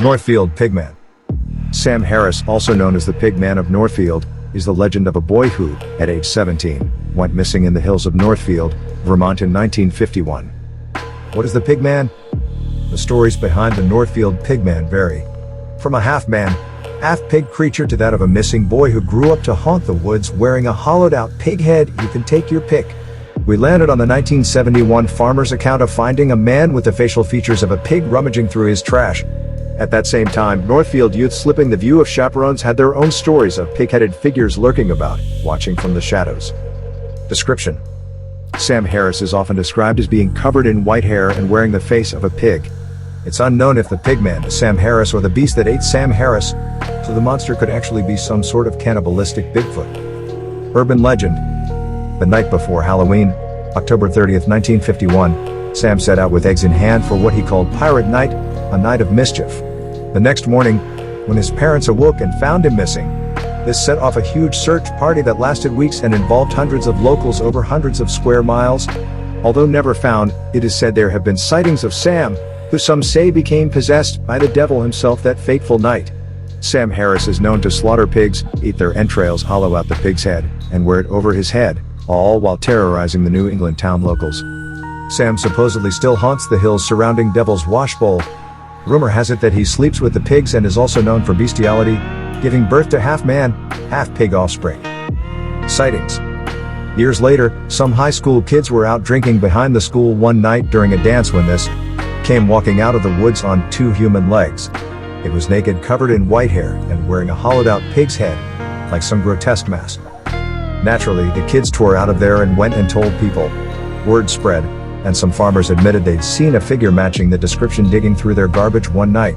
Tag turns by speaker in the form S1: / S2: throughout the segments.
S1: Northfield Pigman. Sam Harris, also known as the Pig Man of Northfield, is the legend of a boy who, at age 17, went missing in the hills of Northfield, Vermont in 1951. What is the Pig Man? The stories behind the Northfield Pigman vary. From a half-man, half-pig creature to that of a missing boy who grew up to haunt the woods wearing a hollowed-out pig head. You can take your pick. We landed on the 1971 farmer's account of finding a man with the facial features of a pig rummaging through his trash. At that same time, Northfield youth slipping the view of chaperones had their own stories of pig-headed figures lurking about, watching from the shadows. Description: Sam Harris is often described as being covered in white hair and wearing the face of a pig. It's unknown if the Pigman is Sam Harris or the beast that ate Sam Harris, so the monster could actually be some sort of cannibalistic Bigfoot. Urban legend: the night before Halloween, October 30th, 1951, Sam set out with eggs in hand for what he called Pirate Night, a night of mischief. The next morning, when his parents awoke and found him missing, this set off a huge search party that lasted weeks and involved hundreds of locals over hundreds of square miles. Although never found, it is said there have been sightings of Sam, who some say became possessed by the devil himself that fateful night. Sam Harris is known to slaughter pigs, eat their entrails, hollow out the pig's head, and wear it over his head, all while terrorizing the New England town locals. Sam supposedly still haunts the hills surrounding Devil's Wash Bowl. Rumor has it that he sleeps with the pigs and is also known for bestiality, giving birth to half-man, half-pig offspring. Sightings. Years later, some high school kids were out drinking behind the school one night during a dance when this came walking out of the woods on two human legs. It was naked, covered in white hair, and wearing a hollowed-out pig's head, like some grotesque mask. Naturally, the kids tore out of there and went and told people. Word spread, and some farmers admitted they'd seen a figure matching the description digging through their garbage one night.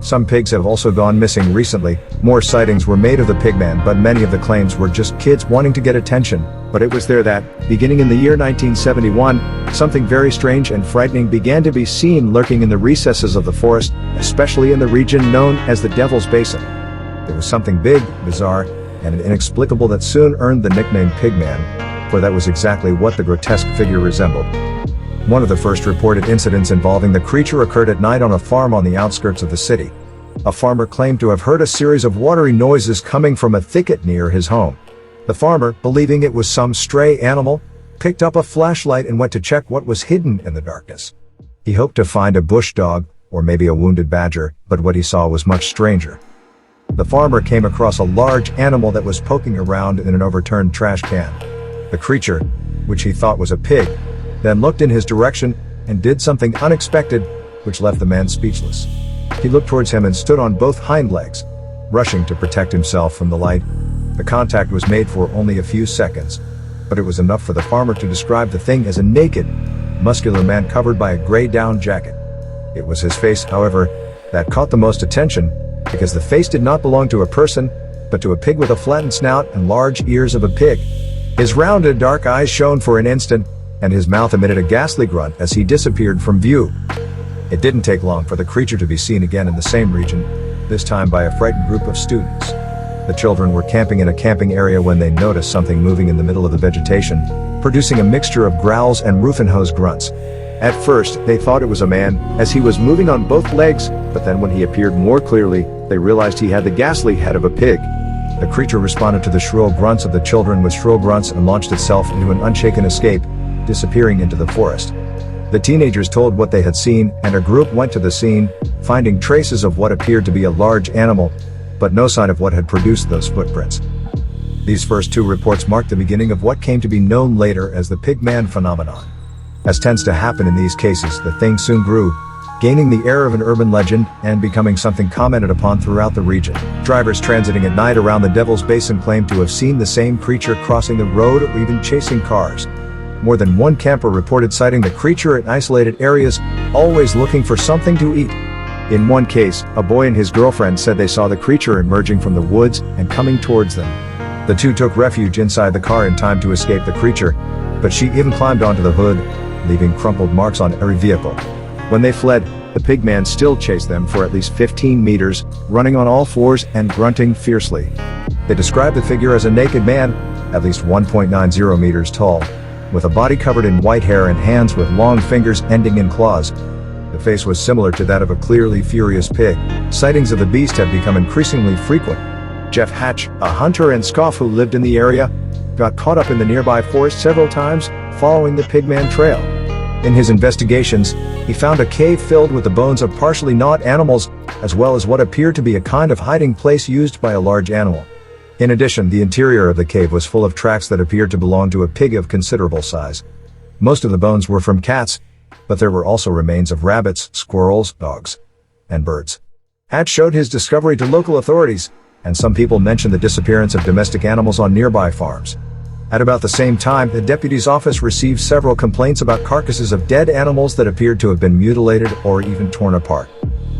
S1: Some pigs have also gone missing recently. More sightings were made of the Pigman, but many of the claims were just kids wanting to get attention. But it was there that, beginning in the year 1971, something very strange and frightening began to be seen lurking in the recesses of the forest, especially in the region known as the Devil's Basin. It was something big, bizarre, and inexplicable that soon earned the nickname Pigman, for that was exactly what the grotesque figure resembled. One of the first reported incidents involving the creature occurred at night on a farm on the outskirts of the city. A farmer claimed to have heard a series of watery noises coming from a thicket near his home. The farmer, believing it was some stray animal, picked up a flashlight and went to check what was hidden in the darkness. He hoped to find a bush dog, or maybe a wounded badger, but what he saw was much stranger. The farmer came across a large animal that was poking around in an overturned trash can. The creature, which he thought was a pig, then looked in his direction and did something unexpected, which left the man speechless. He looked towards him and stood on both hind legs, rushing to protect himself from the light. The contact was made for only a few seconds, but it was enough for the farmer to describe the thing as a naked, muscular man covered by a gray down jacket. It was his face, however, that caught the most attention, because the face did not belong to a person, but to a pig with a flattened snout and large ears of a pig. His rounded dark eyes shone for an instant, and his mouth emitted a ghastly grunt as he disappeared from view. It didn't take long for the creature to be seen again in the same region, this time by a frightened group of students. The children were camping in a camping area when they noticed something moving in the middle of the vegetation, producing a mixture of growls and roof-and-hose grunts. At first, they thought it was a man, as he was moving on both legs, but then when he appeared more clearly, they realized he had the ghastly head of a pig. The creature responded to the shrill grunts of the children with shrill grunts and launched itself into an unshaken escape, disappearing into the forest. The teenagers told what they had seen, and a group went to the scene, finding traces of what appeared to be a large animal, but no sign of what had produced those footprints. These first two reports marked the beginning of what came to be known later as the Pigman phenomenon. As tends to happen in these cases, the thing soon grew, gaining the air of an urban legend and becoming something commented upon throughout the region. Drivers transiting at night around the Devil's Basin claimed to have seen the same creature crossing the road or even chasing cars. More than one camper reported sighting the creature in isolated areas, always looking for something to eat. In one case, a boy and his girlfriend said they saw the creature emerging from the woods and coming towards them. The two took refuge inside the car in time to escape the creature, but she even climbed onto the hood, leaving crumpled marks on every vehicle. When they fled, the Pigman still chased them for at least 15 meters, running on all fours and grunting fiercely. They described the figure as a naked man, at least 1.90 meters tall, with a body covered in white hair and hands with long fingers ending in claws. The The face was similar to that of a clearly furious pig. Sightings of the beast had become increasingly frequent. Jeff Hatch, a hunter and scoff who lived in the area, got caught up in the nearby forest several times following the Pigman trail. In his investigations, he found a cave filled with the bones of partially gnawed animals, as well as what appeared to be a kind of hiding place used by a large animal. In addition, the interior of the cave was full of tracks that appeared to belong to a pig of considerable size. Most of the bones were from cats, but there were also remains of rabbits, squirrels, dogs, and birds. Hatch showed his discovery to local authorities, and some people mentioned the disappearance of domestic animals on nearby farms. At about the same time, the deputy's office received several complaints about carcasses of dead animals that appeared to have been mutilated or even torn apart.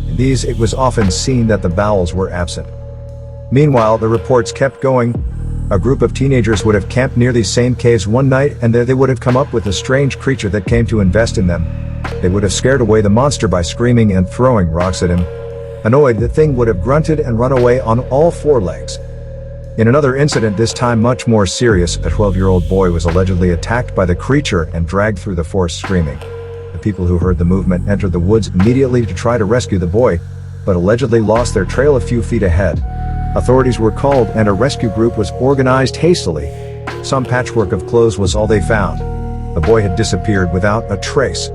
S1: In these, it was often seen that the bowels were absent. Meanwhile, the reports kept going. A group of teenagers would have camped near these same caves one night, and there they would have come up with a strange creature that came to invest in them. They would have scared away the monster by screaming and throwing rocks at him. Annoyed, the thing would have grunted and run away on all four legs. In another incident, this time much more serious, a 12-year-old boy was allegedly attacked by the creature and dragged through the forest screaming. The people who heard the movement entered the woods immediately to try to rescue the boy, but allegedly lost their trail a few feet ahead. Authorities were called and a rescue group was organized hastily. Some patchwork of clothes was all they found. The boy had disappeared without a trace.